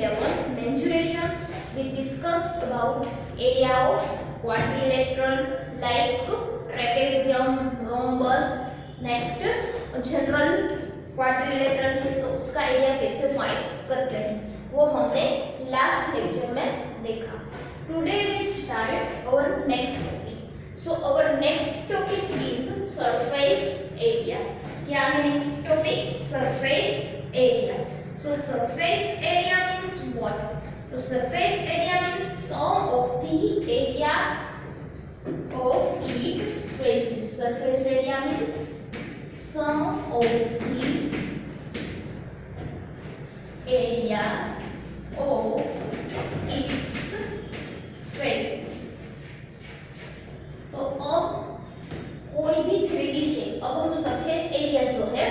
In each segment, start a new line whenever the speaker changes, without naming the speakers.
11 mensuration we discussed about area of quadrilateral like trapezium, rhombus. next general quadrilateral है तो उसका area कैसे find करते हैं वो हमने लास्ट लेक्चर में देखा. Today we start our next topic. So our next topic is surface area. क्या है next topic? Surface area. So surface area means what? तो surface area means sum of the area of each faces. Surface area means sum of the area of each faces. तो अब कोई भी 3D shape, अब हम surface area जो है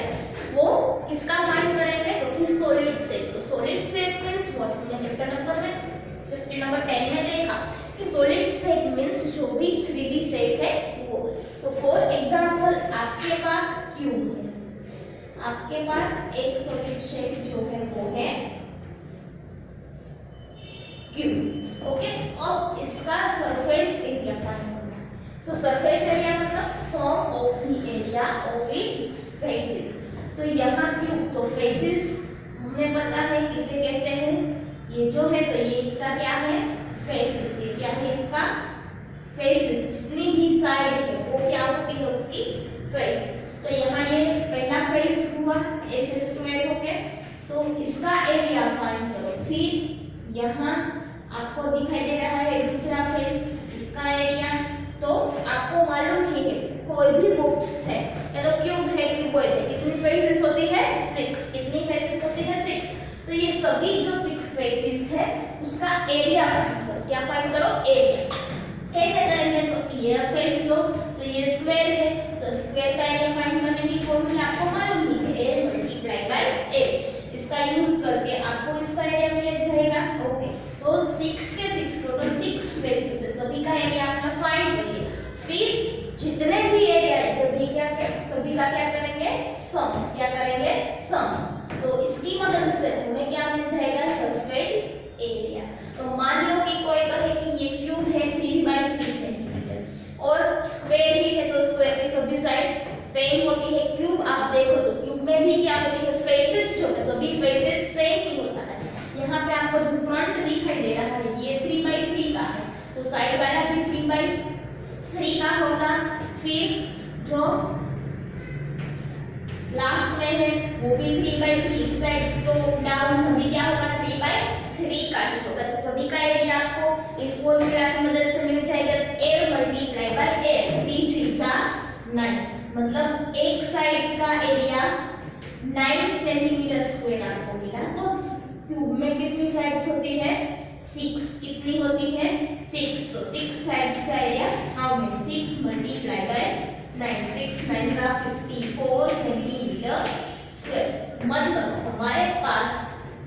वो किसका फाइंड करेंगे? तो सॉलिड शेप. तो सॉलिड शेप मींस व्हाट? हमने चैप्टर नंबर 10 में देखा कि सॉलिड शेप मींस जो भी 3D शेप है वो. तो फॉर एग्जांपल आपके पास क्यूब है, आपके पास एक सॉलिड शेप जो है वो है क्यूब. ओके, अब इसका सरफेस एरिया फाइंड करना है. तो सरफेस एरिया मतलब sum of the area of its faces. तो यहाँ क्यूब तो फेसेस हमें पता है किसे कहते हैं. ये जो है तो ये इसका क्या है? फेसेस. ये क्या है? इसका फेसेस. जितनी भी साइड है वो क्या होती है? उसकी फेस. तो यहाँ ये पहला फेस हुआ ऐसे स्क्वायर हो गया. तो इसका एरिया फाइंड करो. फिर यहाँ आपको दिखाई दे रहा है दूसरा फेस, इसका एरिया. तो आपको मालूम ही है कोई भी बॉक्स है या तो क्यूब है, क्यूबॉइड है, कितनी फेसेस होती है? 6. कितनी फेसेस होती है? 6. तो ये सभी जो 6 फेसेस है उसका एरिया फाइंड करो. क्या फाइंड करो? एरिया. कैसे करेंगे? तो ये फेस लो, तो ये स्क्वायर है तो स्क्वायर का एरिया फाइंड करने की फॉर्मूला आपको मालूम ही है, a मल्टीप्लाई बाय a. इसका यूज करके आपको इसका एरिया मिल जाएगा. ओके, तो 6 के 6 टोटल 6 फेसेस है, सभी का एरिया आपने फाइंड कर लिया. फिर जितने भी एरिया है सभी का क्या करेंगे? सम. क्या करेंगे? सम. तो इसकी मदद से हमें क्या मिल जाएगा? Surface area. तो मान लो कि कोई कहे कि ये क्यूब है 3/3 सेंटीमीटर और स्क्वायर ही है तो स्क्वायर की सभी साइड सेम होती है. क्यूब आप देखो तो क्यूब में भी क्या होती है? फेसेस जो है सभी फेसेस सेम ही होता है. यहाँ पे आपको जो फ्रंट दिखाई दे रहा है ये 3/3 का है तो साइड वाला भी 3/3 का होगा. फिर जो लास्ट में है वो भी 3/3. इस साइड तो डाउन सभी क्या होगा? 3/3 का ही होगा. तो सभी का एरिया आपको इस फॉर्मूला की मदद से मिल जाएगा. a multiply by a. 3 3 जा 9 मतलब एक साइड का एरिया 9 सेंटीमीटर स्क्वायर आपको मिला. तो क्यूब में कितनी साइड्स होती है? 6. कितनी होती है? 6. तो 6 साइड्स का area how many? 6 multiply by 9. 6 9 का 54 सेंटीमीटर स्क्वायर. मतलब हमारे पास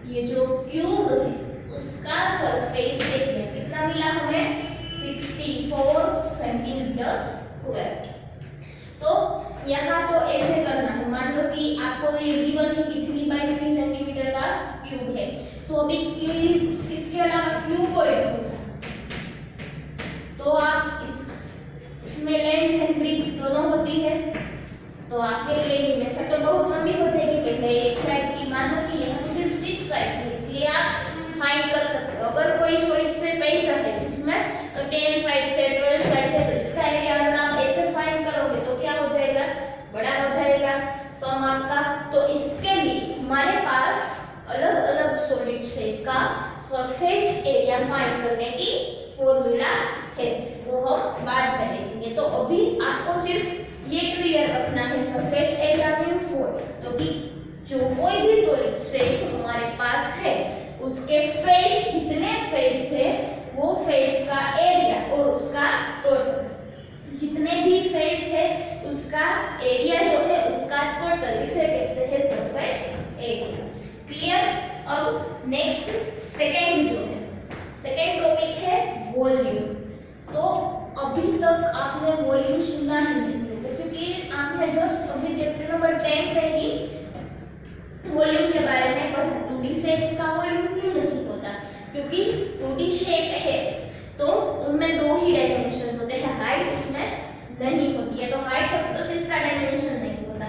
ये जो क्यूब है उसका सरफेस एरिया कितना मिला हमें? 64 सेंटीमीटर स्क्वायर. तो यहाँ तो ऐसे करना है. मान लो कि आपको ये गिवन है कि 3/3 सेंटीमीटर का क्यूब है. तो अभी इसके अलावा क्यूबॉइड होगा तो आप इसमें लेंथ एंड ब्रेड्थ दोनों होती है. तो आपके लिए ये मेथड तो बहुत लंबी हो जाएगी. पहले एक साइड की मान लो कि यहाँ तो सिर्फ 6 साइड है इसलिए आप फाइंड कर सकते हो. अगर कोई सॉलिड शेप ऐसा है जिसमें 10 साइड से 12 साइड है तो इसका एरिया अगर आप ऐसे फाइंड करोगे तो क्या हो जाएगा? बड़ा हो जाएगा सम आपका. तो इसके लिए हमारे पास अलग अलग सॉलिड शेप का सरफेस एरिया फाइंड करने की फॉर्मूला है, वो हम बाद में देखेंगे. तो अभी आपको सिर्फ ये क्लियर रखना है सरफेस एरिया मींस व्हाट? क्योंकि जो कोई भी सॉलिड शेप हमारे पास है उसके फेस जितने फेस है वो फेस का एरिया और उसका टोटल जितने भी फेस है उसका एरिया जो है उसका टोटल इसे कहते हैं सरफेस एरिया. क्लियर? अब नेक्स्ट सेकेंड जो है सेकेंड टॉपिक है वॉल्यूम. तो अभी तक आपने वॉल्यूम सुना ही नहीं होगा क्योंकि आपने जस्ट अभी चैप्टर नंबर 10 में ही वॉल्यूम के बारे में पढ़ा. 2D शेप का वॉल्यूम क्यों नहीं होता? छोटी शेप है तो उनमें दो ही डायमेंशन होते हैं, हाइट उसमें नहीं होती है, तो हाइट हो तो तीसरा डायमेंशन नहीं होता।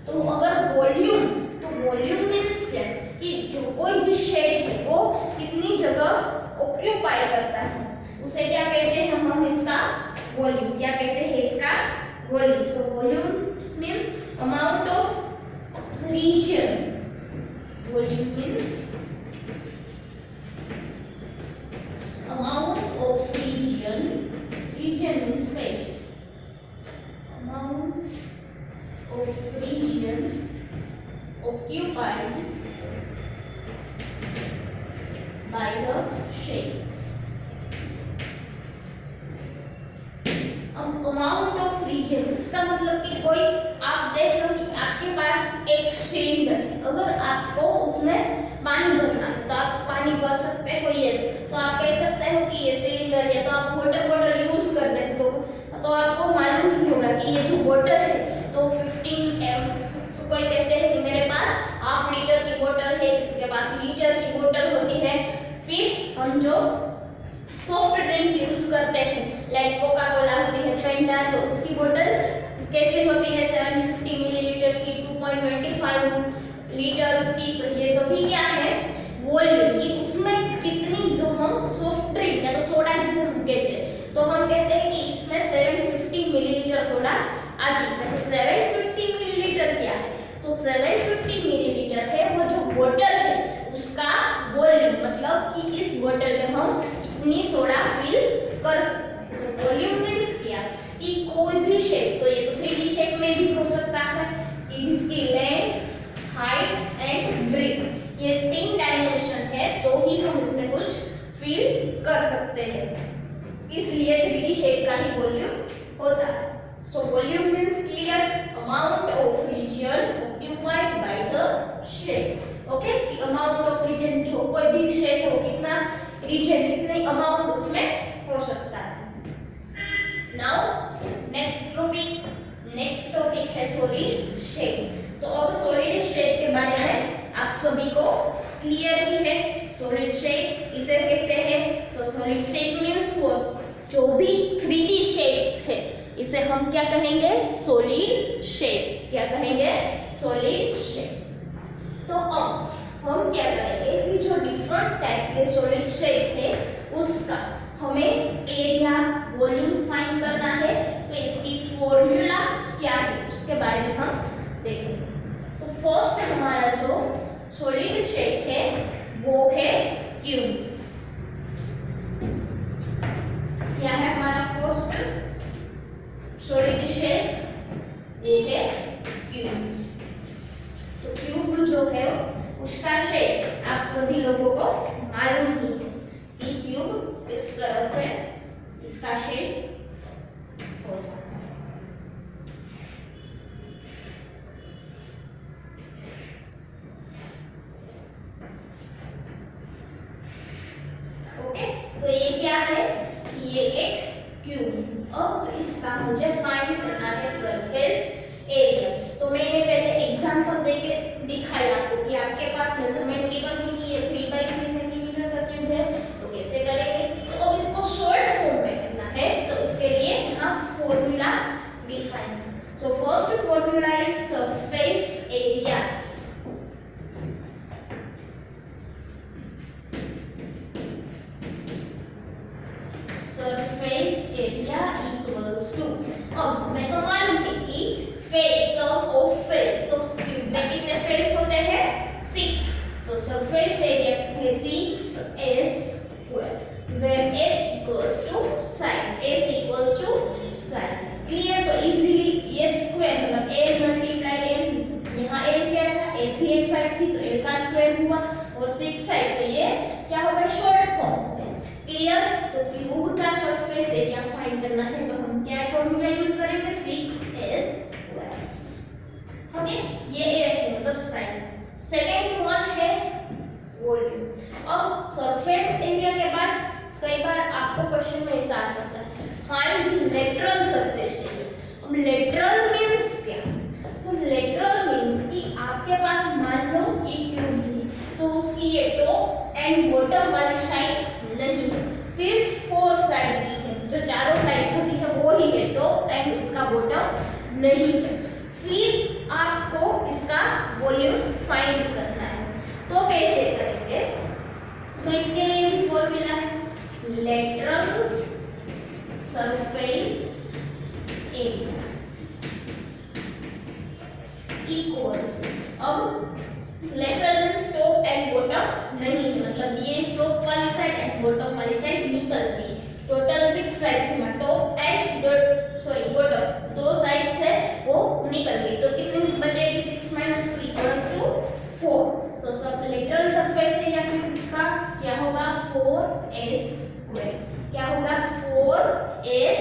तो अगर वॉल्यूम, तो वॉल्यूम मीन्स क्या कि जो कोई भी शेप है वो कितनी जगह ऑक्यूपाई करता है उसे क्या कहते हैं हम, इसका वॉल्यूम। क्या कहते हैं इसका, volume. So volume means amount of region, volume means amount of region, region means space, amount of region occupied by the shapes। अब अमाउंट ऑफ रीजन इसका मतलब कि कोई, आप देख लो कि आपके पास एक सिलेंडर है, अगर आपको उसमें पानी भरना है तो आप पानी भर सकते हो, यस, तो आप कह सकते हो कि ये सिलेंडर है, तो आप वाटर बॉटल यूज कर रहे हो तो आपको मालूम ही होगा कि ये जो बॉटल है तो 15 so कोई कहते हैं कि मेरे पास हाफ लीटर की बोतल है, किसी के पास लीटर की बोतल होती है। फिर हम जो सॉफ्ट ड्रिंक यूज करते हैं लाइक कोका कोला होती है, फेंटा, तो उसकी बोतल कैसे होती है 750 मिलीलीटर की, 2.25 लीटर्स की, तो ये सभी क्या है वॉल्यूम की, उसमें कितनी जो हम सॉफ्ट ड्रिंक या तो सोडा जिसे हम कहते हैं, तो हम कहते हैं कि इसमें 750 मिलीलीटर सोडा आती है। तो 750 मिलीलीटर क्या है, तो 750 मिलीलीटर है वो जो बोतल है उसका वॉल्यूम, मतलब कि इस बोतल में हम इतनी सोडा फिल कर सकते हैं। तो वॉल्यूम मींस क्या कि कोई भी शेप, तो ये तो 3D शेप में भी हो सकता है कि जिसकी लेंथ, हाइट एंड ब्रेथ ये 3 डायमेंशन है तो ही हम इसमें कुछ फील कर सकते हैं, इसलिए 3D शेप का ही वॉल्यूम होता है। So volume means clear, amount of region occupied by the shape. Okay, कि अमाउंट ऑफ रीजन जो कोई भी शेप हो, कितना रीजन, कितने अमाउंट उसमें हो सकता है। नाउ नेक्स्ट टॉपिक है सॉलिड शेप। तो अब सॉलिड शेप के बारे में आप सभी को क्लियर ही है। सॉलिड शेप इसे कहते हैं, सो सॉलिड शेप मींस व्हाट, जो भी 3D शेप्स है इसे हम क्या कहेंगे, सॉलिड शेप। क्या कहेंगे, सॉलिड शेप। तो अब हम क्या करेंगे कि जो डिफरेंट टाइप के सॉलिड शेप है उसका हमें एरिया, वॉल्यूम फाइंड करना है, तो इसकी फॉर्मूला क्या है उसके बारे में हम देखेंगे। तो फर्स्ट हमारा जो सॉलिड शेप है वो है क्यूब। क्या है हमारा फर्स्ट सॉलिड शेप, वो है क्यूब। तो क्यूब जो है उसका शेप आप सभी लोगों को मालूम ही है कि क्यूब किस तरह से इसका शेप होता है। ओके, तो ये क्या है, ये एक क्यूब। अब इसका मुझे फाइंड करना है सरफेस एरिया। तो मैंने पहले एग्जांपल देके दिखाया आपको कि आपके पास मेजरमेंट गिवन है कि ये 3x3 सेंटीमीटर का क्यूब है, तो कैसे करेंगे। तो अब इसको शॉर्ट फॉर्म में करना है, तो इसके लिए यहाँ फॉर्मूला डिफाइन है। So first formula is surface area. Surface area equals to, अब मैं तो मालूम है कि फेस, सम ऑफ फेस, तो क्यूब में कितने फेस होते हैं 6, तो सरफेस एरिया है 6s square, where s equals to side, s equals to side. Clear, तो इजीली ये स्क्वायर मतलब l मल्टीप्लाई l, यहाँ l क्या था, l भी एक साइड थी तो l का स्क्वायर हुआ, और 6 साइड पे ये क्या होगा, शॉर्ट फॉर्म में। क्लियर, तो क्यूब का सरफेस एरिया फाइंड करना है तो हम क्या फॉर्मूला यूज करेंगे, 6s स्क्वायर। ओके, ये s है मतलब साइड। सेकंड वन है वॉल्यूम। अब सरफेस एरिया के बाद कई बार आपको क्वेश्चन में ऐसा आ सकता है, फाइंड लेटरल सरफेस एरिया। अब लेटरल मींस क्या, तो लेटरल मींस कि आपके पास मान लो ये क्यूब है तो उसकी ये टॉप एंड बॉटम वाली साइड नहीं है, सिर्फ 4 साइड की है, जो चारों साइड होती है वो ही है टॉप एंड उसका बॉटम नहीं है। फिर आपको इसका वॉल्यूम फाइंड करना है, तो कैसे करेंगे? तो इसके लिए भी फॉर्मूला है लेटरल सरफेस एरिया इक्वल्स, अब लेटरल टॉप एंड बॉटम नहीं है, मतलब ये टॉप वाली साइड एंड बॉटम वाली साइड निकल गई। टोटल 6 साइड थी, टॉप एंड बॉटम दो साइड से वो निकल गई, तो कितनी बचेगी? 6 - 2 = 4। तो सब लेटरल सरफेस एरिया का क्या होगा? 4a²। क्या होगा? 4a²।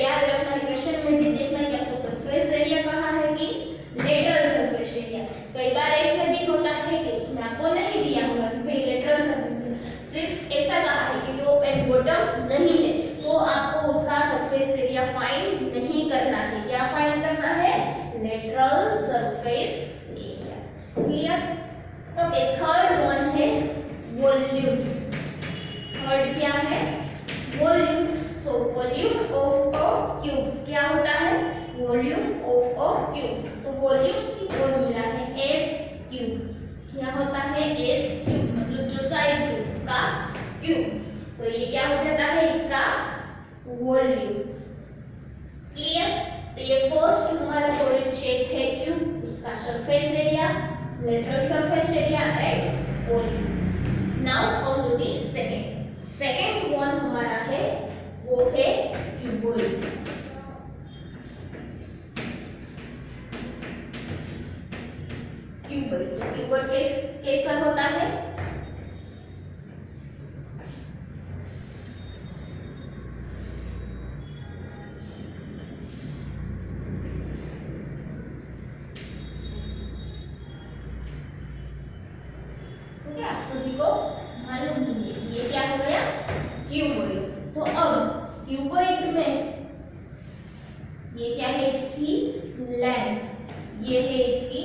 याद रखना है, क्वेश्चन में भी देखना है कि आपको सरफेस एरिया कहा है कि लेटरल सरफेस एरिया। कई बार ऐसे भी होता है कि इसमें आपको नहीं दिया होगा कि भाई लेटरल सरफेस एरिया, सिर्फ ऐसा कहा है कि टॉप एंड बॉटम नहीं है, तो आपको उसका सरफेस एरिया फाइंड नहीं करना है। क्या फाइंड करना है? Lateral surface area. Clear? Okay, third one है वॉल्यूम। थर्ड क्या है? Volume. So volume of a cube क्या होता है? Volume of a cube. तो वॉल्यूम की फॉर्मूला है S³। क्या होता है? S³, मतलब जो साइड है उसका क्यूब। तो ये क्या हो जाता है? इसका वॉल्यूम। क्लियर? तो ये फर्स्ट हमारा सॉलिड शेप है क्यूब, उसका surface area, lateral surface area and volume. Now come to the second one हमारा है वो है क्यूबॉइड। क्यूबॉइड कैसा होता है? आप सभी को मालूम है ये क्या हो गया? क्यूबॉइड। तो अब क्यूबॉइड में ये क्या है? इसकी लेंथ, ये है इसकी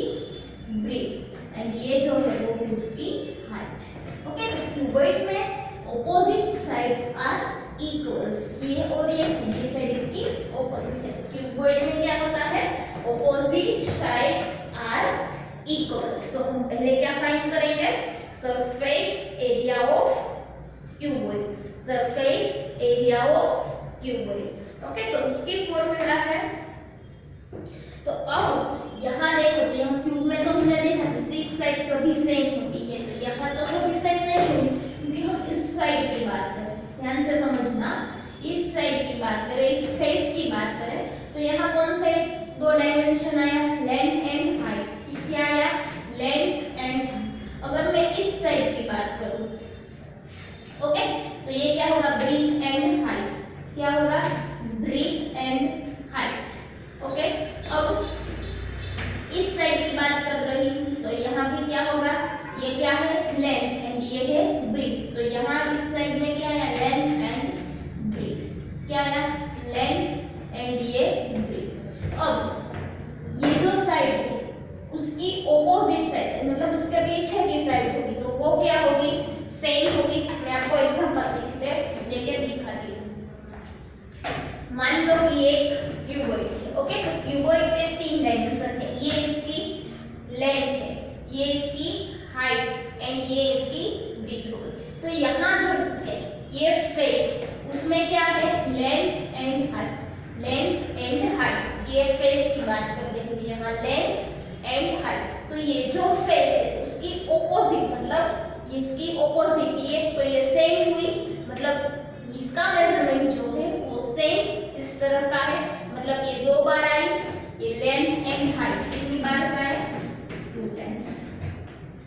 ब्रेथ एंड ये जो है वो है उसकी हाइट। ओके, तो क्यूबॉइड में ऑपोजिट साइड्स आर इक्वल्स, ये और ये साइड इसकी ऑपोजिट है। तो क्यूबॉइड में क्या होता है? Opposite sides are equals. तो हम पहले क्या फाइंड करेंगे? Surface area of cuboid. Surface area of cuboid. Okay, तो उसकी फॉर्मूला है, तो अब यहाँ देखो, तो यहाँ क्यूब में तो हमने देखा कि 6 साइड सभी सेम होती है, तो यहाँ तो सभी सेम नहीं होगी क्योंकि हम इस साइड की बात करें, ध्यान से समझना, इस साइड की बात करें, इस फेस की बात करें, तो यहाँ कौन से दो डायमेंशन आया? Length and height. क्या आया? Length and height. अगर मैं इस साइड की बात करूं, ओके, तो ये क्या होगा? Breadth and height. क्या होगा? Breadth and height. ओके, अब इस साइड की बात कर रही हूं, तो यहाँ भी क्या होगा? ये क्या है? लेंथ एंड ये है ब्रीथ। तो यहाँ इस साइड में क्या आया? Length and breadth. क्या आया? लेंथ एंड ये ब्रीथ। अब ये जो साइड है उसकी ऑपोजिट साइड, मतलब उसके पीछे की साइड होगी, तो वो क्या होगी? सेम होगी। मैं आपको एग्जांपल देके दिखाती हूँ। मान लो कि एक क्यूबॉइड है, ओके, तो क्यूबॉइड के 3 डायमेंशन है, ये इसकी लेंथ है, ये इसकी हाइट एंड ये इसकी ब्रीथ होगी। तो यहाँ जो है ये फेस, उसमें क्या है? Length and height, length and height. ये फेस की बात कर रहे हैं, यहाँ लेंथ एंड हाइट। तो ये जो फेस है उसकी ऑपोजिट, मतलब इसकी ऑपोजिट ये, तो ये सेम हुई, मतलब इसका मेजरमेंट जो है वो सेम इस तरह का है, मतलब ये 2 बार आई, ये लेंथ एंड हाइट कितनी बार से आए? 2 टाइम्स।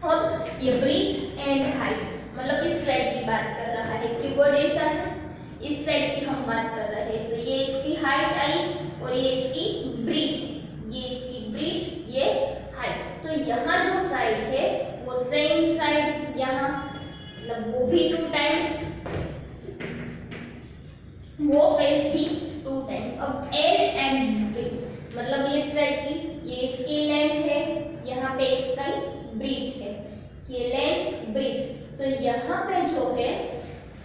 और ये ब्रीथ एंड हाइट, मतलब इस साइड की बात कर रहा है, क्यूबॉइड ऐसा है, इस साइड की हम बात कर रहे हैं, तो ये इसकी हाइट आई और ये इसकी ब्रीथ, ये इसकी ब्रीथ, ये हाइट। तो यहाँ जो साइड है वो सेम साइड, यहाँ मतलब वो भी 2 टाइम्स, वो फेस भी 2 टाइम्स। अब एल एंड बी, मतलब ये साइड की, ये इसकी लेंथ है, यहाँ पे इसका ब्रीथ है, ये लेंथ ब्रीथ। तो यहाँ पे जो है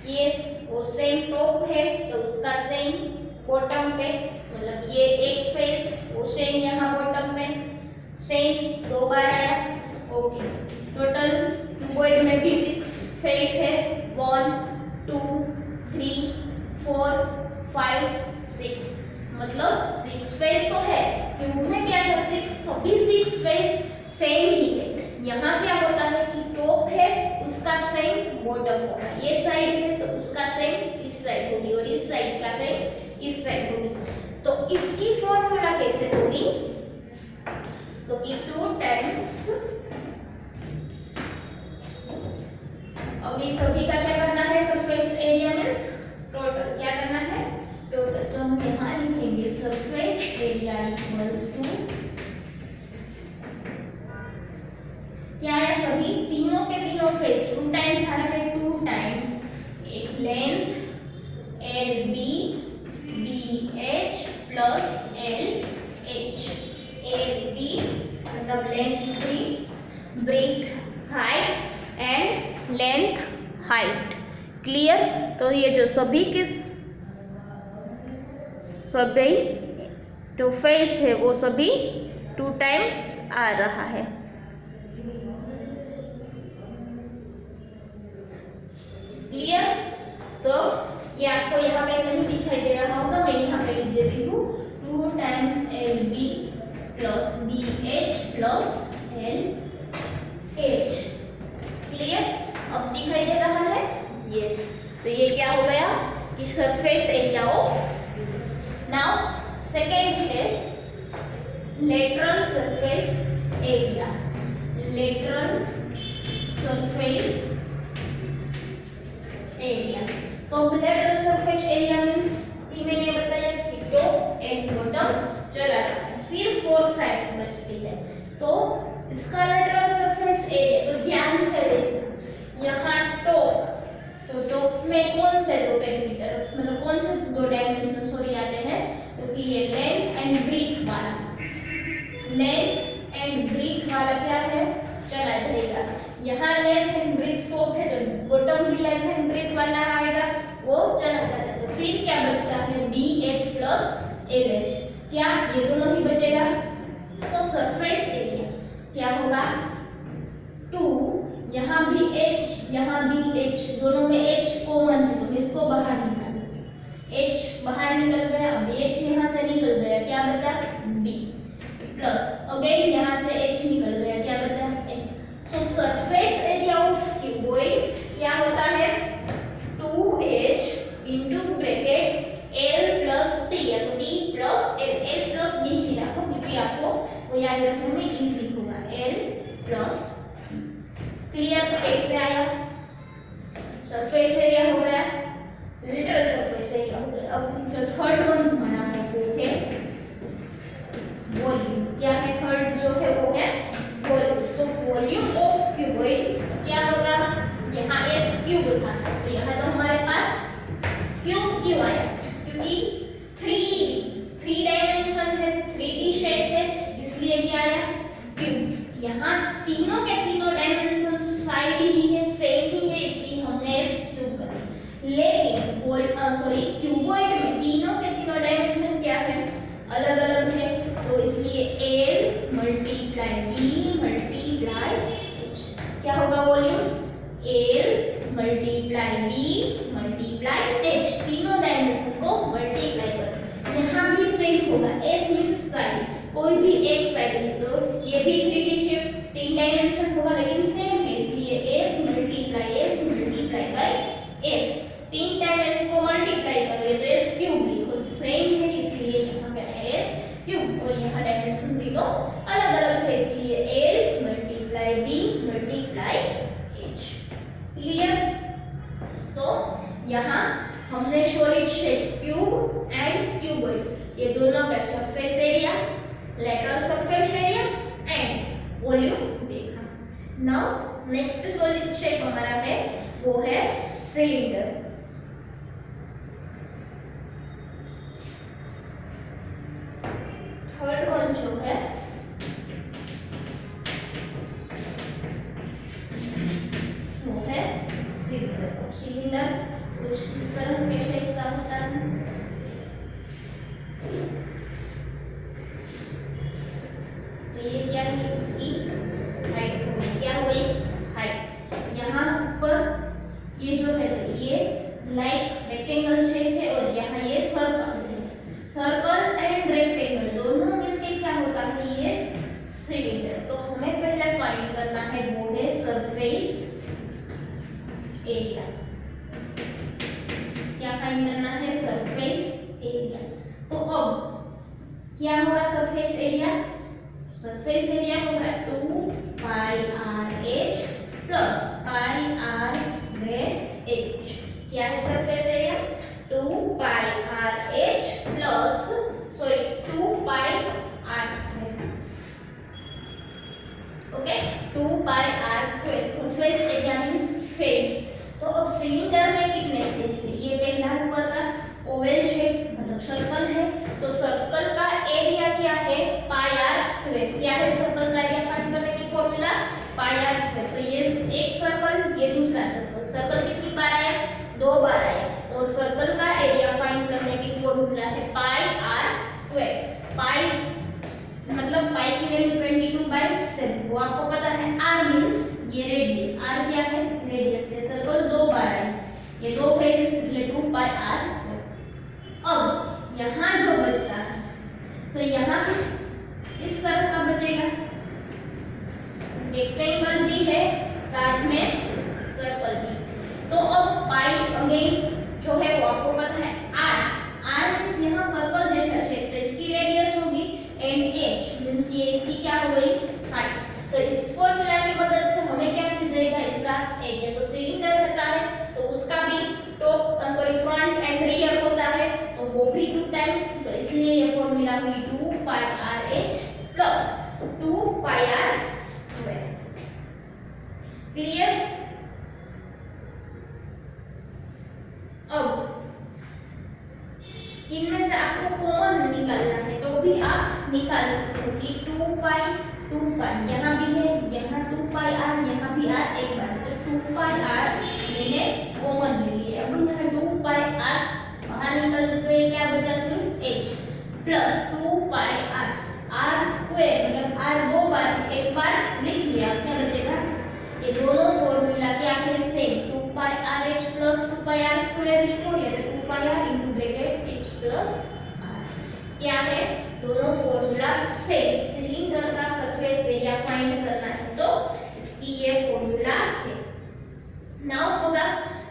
ये वो सेम टॉप है तो उसका सेम बॉटम पे, मतलब ये एक फेस वो सेम यहाँ बॉटम पे सेम 2 बार आया। ओके, टोटल क्यूबॉइड में भी 6 फेस है, 1 2 3 4 5 6, मतलब 6 फेस तो है। क्यूब में क्या है 6, सभी 6 फेस सेम ही है। यहाँ क्या होता है कि टॉप है उसका सेम बॉटम होगा, ये साइड है तो उसका सेम इस साइड होगी और इस साइड का सेम इस साइड होगी। तो इसकी फॉर्मूला कैसे होगी, तो कि 2 टाइम्स, अभी सभी का क्या करना है, सरफेस एरिया मींस टोटल क्या करना है, टोटल। तो हम यहाँ लिखेंगे सरफेस एरिया इक्वल्स टू क्या है, सभी तीनों के तीनों फेस 2 टाइम्स आ रहा है, 2 टाइम्स एक length L B B H plus L H, L B मतलब length breadth height and length height. Clear. तो ये जो सभी के सभी जो फेस है वो सभी 2 टाइम्स आ रहा है। क्लियर। तो ये आपको यहाँ पे नहीं दिखाई दे रहा होगा, मैं यहाँ पे लिख देती हूँ 2 times l b plus b H plus L h. Clear, अब दिखाई दे रहा है, यस। तो ये क्या हो गया कि surface area of. Now second है lateral surface area, lateral surface area. तो लेटरल सरफेस एरिया मींस मैंने ये बताया कि टॉप एंड बॉटम चला जाता है, फिर 4 साइड्स बचती है। तो इसका लेटरल सरफेस एरिया तो ध्यान से देखना, यहाँ टॉप, तो टॉप में कौन से 2 पैरामीटर, मतलब कौन से 2 डायमेंशन सॉरी आते हैं, क्योंकि ये लेंथ एंड ब्रीथ वाला, लेंथ एंड ब्रीथ वाला क्या है, चला जाएगा। यहाँ लेंथ एंड ब्रीथ टॉप है तो बॉटम भी लेंथ एंड ब्रीथ वाला आएगा, वो चला जाता है। तो फिर क्या बचता है, b H plus L h, क्या ये दोनों ही बचेगा। तो सरफेस एरिया क्या होगा 2, यहाँ भी h यहाँ भी h, दोनों में h कॉमन है तो इसको बाहर निकालो, h बाहर निकल गया, अब h यहाँ से निकल गया, क्या बचा b प्लस अगेन यहाँ से h निकल गया, क्या बचा n। तो सरफेस एरिया ऑफ क्यूबॉइड क्या होता है 2h into bracket l plus t, या तो d plus l plus b ही रखो क्योंकि आपको वो याद रखने में इजी होगा, l प्लस। क्लियर, कैसे आया, सरफेस एरिया हो गया, लिटरल सरफेस एरिया हो गया। अब जो थर्ड वन हमारा है वो है वॉल्यूम। क्या है थर्ड जो है वो है volume. So volume of cuboid क्या होगा, यहाँ s क्यूब था तो यहाँ तो हमारे पास क्यूब क्यों आया, क्योंकि 3 डायमेंशन है, 3D शेप है, इसलिए क्या आया क्यूब। यहाँ तीनों के तीनों डायमेंशन साइड ही है, सेम ही है, इसलिए हमने s क्यूब कर दिया। लेकिन सॉरी क्यूबॉइड में तीनों के तीनों डायमेंशन क्या है, अलग अलग है, तो इसलिए l multiply b multiply h क्या होगा volume, l multiply b multiply h, तीनों डायमेंशन को मल्टीप्लाई कर। यहाँ भी सेम होगा, s मींस साइड, कोई भी एक साइड है तो ये भी 3D शेप 3 डायमेंशन होगा लेकिन सेम है, इसलिए s multiply by s, 3 dimension को मल्टीप्लाई करेंगे तो s क्यूब भी वो सेम है, इसलिए यहाँ पे s क्यूब। और यहाँ डायमेंशन तीनों अलग अलग है, इसलिए l multiply b multiply h। Clear. तो यहाँ हमने solid shape cube and cuboid ये दोनों का surface area, lateral surface area and volume देखा। नाउ नेक्स्ट सॉलिड शेप हमारा है वो है सिलेंडर। थर्ड वन जो है वो है सिलेंडर। सिलेंडर कुछ इस तरह के शेप का होता है। तो ये क्या है, इसकी हाइट होगी, क्या हो गई, हाइट। यहाँ पर ये जो है ये लाइक रेक्टेंगल शेप है और यहाँ ये सर्कल है। सर्कल एंड रेक्टेंगल दोनों मिलके क्या होता है, ये सिलेंडर। तो हमें पहले फाइंड करना है वो है सरफेस एरिया। क्या फाइंड करना है, सरफेस एरिया। तो अब क्या होगा सरफेस एरिया, सरफेस एरिया होगा 2 pi R H plus pi R square H. क्या है surface area, 2 pi R H plus 2 pi R square. Okay, 2 pi R square. Surface area means face. तो अब cylinder में कितने फेस है, ये पहला ऊपर का ओवल शेप मतलब सर्कल है, तो सर्कल का एरिया क्या है, पाई आर स्क्वायर। क्या है सर्कल का एरिया फाइंड करने की फॉर्मूला, पाई आर स्क्वायर। तो ये एक सर्कल, ये दूसरा सर्कल। सर्कल कितनी बार आया, 2 बार आया, और सर्कल का एरिया फाइंड करने की फॉर्मूला है पाई आर स्क्वायर। पाई मतलब पाई की वैल्यू 22/7 वो आपको पता है। आर मींस ये रेडियस, आर क्या है, रेडियस। ये सर्कल 2 बार है, ये 2 फेसेस इसलिए 2 पाई आर स्क्वायर। अब यहाँ जो बचता है, तो यहाँ कुछ इस तरह का बचेगा, रेक्टेंगल भी है साथ में सर्कल भी। तो अब पाई अगेन जो है वो आपको पता है आर। आर मींस यहाँ सर्कल जैसा शेप, तो इसकी रेडियस होगी, एंड एच मींस ये इसकी क्या हो गई, हाइट। तो इस फॉर्मूला की मदद से हमें क्या मिल जाएगा, इसका एरिया। तो सिलेंडर होता है तो उसका भी टॉप फ्रंट एंड रियर होता है, तो वो भी 2 टाइम्स। तो इसलिए ये फॉर्मूला हुई 2 pi R H plus 2 pi R square. Clear. अब इनमें से आपको कॉमन निकालना है, तो भी आप निकाल सकते हो कि 2 पाई यहाँ भी है, यहाँ 2 पाई आर, यहाँ भी आर एक बार, तो 2 पाई आर मैंने कॉमन ले लिया। अब यहाँ 2 पाई आर बाहर निकल तो ये क्या बचा, सिर्फ h plus 2 pi r. R square मतलब आर 2 बार, एक बार लिख लिया, क्या बचेगा, ये दोनों फॉर्मूला क्या है, same. 2 pi R H plus 2 pi R square लिखो, या तो 2 pi R into bracket H plus R. क्या है, दोनों फॉर्मूला सेम। सिलेंडर का सरफेस एरिया फाइंड करना है तो इसकी ये फॉर्मूला है। नाउ होगा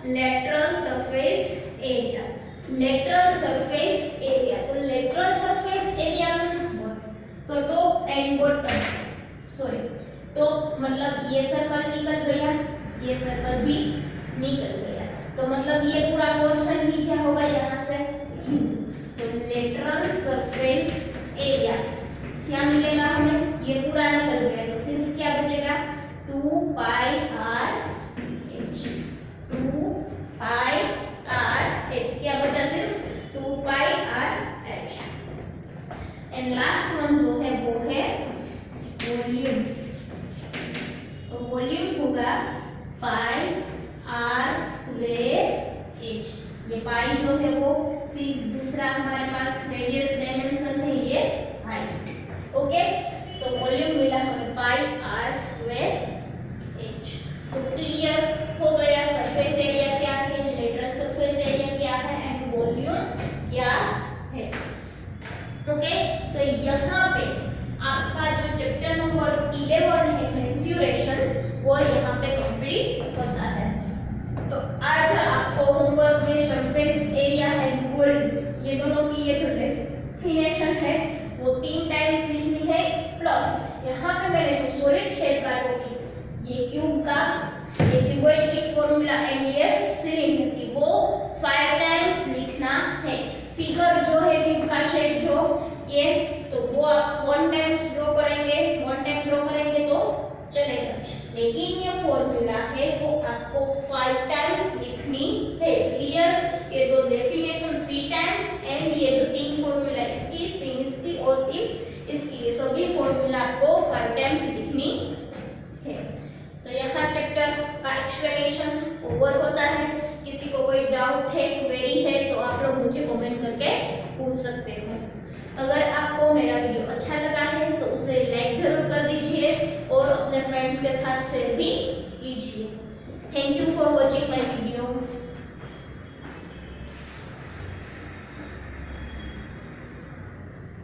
lateral surface area. Lateral surface area, तो lateral surface area means what, तो टॉप एंड बॉटम, तो मतलब ये सर्कल निकल गया, ये सर्कल भी निकल गया, तो मतलब ये पूरा पोर्शन भी क्या होगा यहाँ से, तो लेटरल सरफेस एरिया क्या मिलेगा हमें, ये पूरा निकल गया, तो सिर्फ क्या बचेगा, 2 pi R H. 2 pi R H क्या बचा, सिर्फ 2 pi R H. And last one जो है वो है वॉल्यूम। तो वॉल्यूम होगा पाई आर स्क्वायर एच। ये पाई जो है वो, फिर दूसरा हमारे पास रेडियस डायमेंशन है ये हाइट। ओके, सो वॉल्यूम मिला हमें पाई आर स्क्वायर एच। तो क्लियर हो गया सरफेस एरिया क्या है, लेटरल सरफेस एरिया क्या है, एंड वॉल्यूम क्या है। ओके, तो यहाँ पे आपका जो चैप्टर नंबर 11 है मेंस्युरेशन, वो यहाँ पे कंप्लीट होता है। तो आज आपको होमवर्क में सरफेस एरिया एंड वॉल्यूम ये दोनों की ये जो डेफिनेशन है वो 3 टाइम्स लिखनी है, प्लस यहाँ पे मैंने जो सॉलिड शेप का टॉपिक, ये क्यूब का, ये क्यूबॉइड फॉर्मूला एंड ये सिलेंडर की, वो 5 टाइम्स लिखना है। फिगर जो है क्यूब का शेप जो ये, तो वो आप 1 टाइम्स ड्रॉ करेंगे, 1 टाइम ड्रॉ करेंगे तो चलेगा, लेकिन ये फॉर्मूला है वो आपको 5 टाइम्स लिखनी है। क्लियर। ये दो डेफिनेशन 3 टाइम्स एंड ये जो 3 फॉर्मूला इसकी, 3 इसकी और 3 इसकी, ये सभी फॉर्मूला आपको 5 टाइम्स लिखनी है। तो यहाँ चैप्टर का एक्सप्लेनेशन ओवर होता है। किसी को कोई डाउट अगर आपको मेरा वीडियो अच्छा लगा है तो उसे लाइक जरूर कर दीजिए और अपने फ्रेंड्स के साथ शेयर भी कीजिए। Thank you for watching my video.